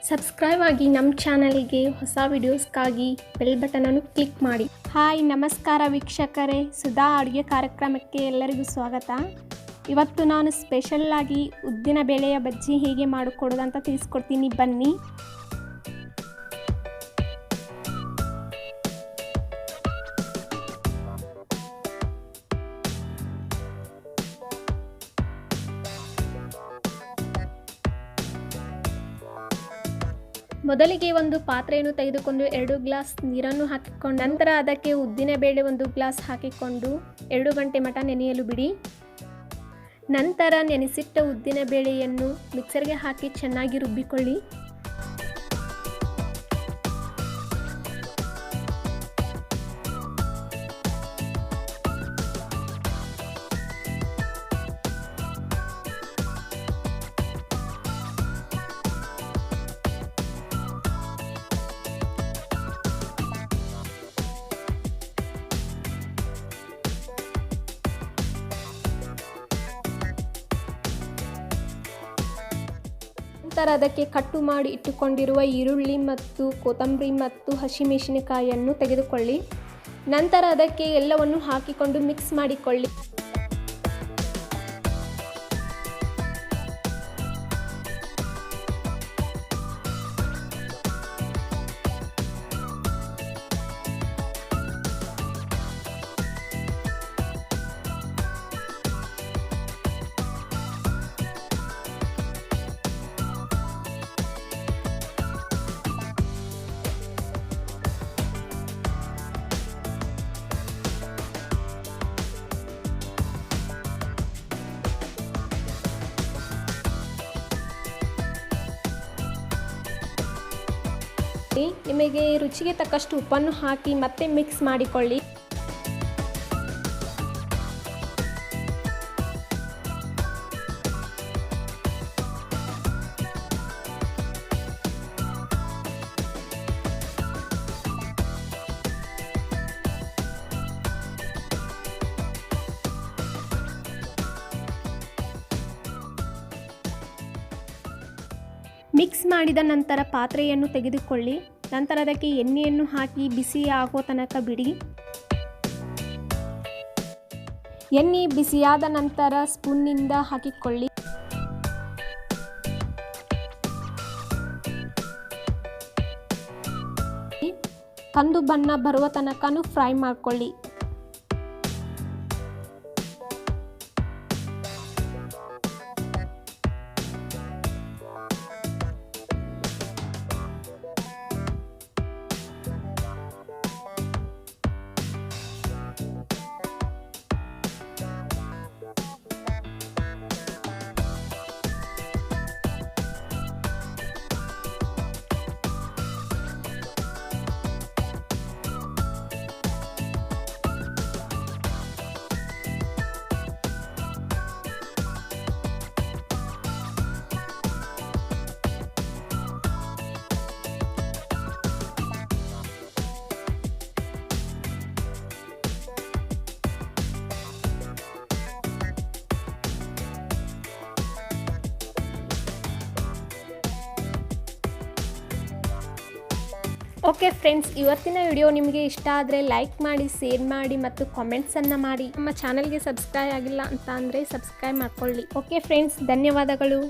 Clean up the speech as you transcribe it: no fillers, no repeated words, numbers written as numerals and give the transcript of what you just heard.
Subscribe ಆಗಿ ನಮ್ಮ ಚಾನಲ್ಗೆ ಹೊಸ ವಿಡಿಯೋಸ್ಗಾಗಿ ಬೆಲ್ ಬಟನ್ ಅನ್ನು ಕ್ಲಿಕ್ ಮಾಡಿ. ಹಾಯ್ ನಮಸ್ಕಾರ ವೀಕ್ಷಕರೇ, ಸುಧಾ ಅಡುಗೆ ಕಾರ್ಯಕ್ರಮಕ್ಕೆ ಎಲ್ಲರಿಗೂ ಸ್ವಾಗತ. ಇವತ್ತು ನಾನು ಸ್ಪೆಷಲ್ ಆಗಿ ಉದ್ದಿನ ಬೇಳೆಯ ಬಜ್ಜಿ ಹೇಗೆ ಮಾಡಿಕೊಡೋದು ಅಂತ ತಿಳಿಸ್ಕೊಡ್ತೀನಿ, ಬನ್ನಿ. ಮೊದಲಿಗೆ ಒಂದು ಪಾತ್ರೆಯನ್ನು ತೆಗೆದುಕೊಂಡು 2 ಗ್ಲಾಸ್ ನೀರನ್ನು ಹಾಕಿಕೊಂಡು ನಂತರ ಅದಕ್ಕೆ ಉದ್ದಿನ ಬೇಳೆ 1 ಗ್ಲಾಸ್ ಹಾಕಿಕೊಂಡು 2 ಗಂಟೆ ಮಟ ನೆನೆಯಲು ಬಿಡಿ. ನಂತರ ನೆನೆಸಿಟ್ಟ ಉದ್ದಿನ ಬೇಳೆಯನ್ನು ಮಿಕ್ಸರ್ಗೆ ಹಾಕಿ ಚೆನ್ನಾಗಿ ರುಬ್ಬಿಕೊಳ್ಳಿ. ನಂತರ ಅದಕ್ಕೆ ಕಟ್ಟು ಮಾಡಿ ಇಟ್ಟುಕೊಂಡಿರುವ ಈರುಳ್ಳಿ ಮತ್ತು ಕೊತ್ತಂಬರಿ ಮತ್ತು ಹಸಿಮೆಣಸಿನಕಾಯಿಯನ್ನು ತೆಗೆದುಕೊಳ್ಳಿ. ನಂತರ ಅದಕ್ಕೆ ಎಲ್ಲವನ್ನು ಹಾಕಿಕೊಂಡು ಮಿಕ್ಸ್ ಮಾಡಿಕೊಳ್ಳಿ. ನಿಮಗೆ ರುಚಿಗೆ ತಕ್ಕಷ್ಟು ಉಪ್ಪನ್ನು ಹಾಕಿ ಮತ್ತೆ ಮಿಕ್ಸ್ ಮಾಡಿಕೊಳ್ಳಿ. ಮಿಕ್ಸ್ ಮಾಡಿದ ನಂತರ ಪಾತ್ರೆಯನ್ನು ತೆಗೆದುಕೊಳ್ಳಿ. ನಂತರ ಅದಕ್ಕೆ ಎಣ್ಣೆಯನ್ನು ಹಾಕಿ ಬಿಸಿ ಆಗೋ ತನಕ ಬಿಡಿ. ಎಣ್ಣೆ ಬಿಸಿಯಾದ ನಂತರ ಸ್ಪೂನ್ನಿಂದ ಹಾಕಿಕೊಳ್ಳಿ. ಕಂದು ಬಣ್ಣ ಬರುವ ತನಕನೂ ಫ್ರೈ ಮಾಡಿಕೊಳ್ಳಿ. ಓಕೆ ಫ್ರೆಂಡ್ಸ್, ಇವತ್ತಿನ ವಿಡಿಯೋ ನಿಮಗೆ ಇಷ್ಟ ಆದರೆ ಲೈಕ್ ಮಾಡಿ, ಶೇರ್ ಮಾಡಿ ಮತ್ತು ಕಾಮೆಂಟ್ಸನ್ನು ಮಾಡಿ. ನಮ್ಮ ಚಾನಲ್ಗೆ ಸಬ್ಸ್ಕ್ರೈಬ್ ಆಗಿಲ್ಲ ಅಂತ ಅಂದರೆ ಸಬ್ಸ್ಕ್ರೈಬ್ ಮಾಡ್ಕೊಳ್ಳಿ. ಓಕೆ ಫ್ರೆಂಡ್ಸ್, ಧನ್ಯವಾದಗಳು.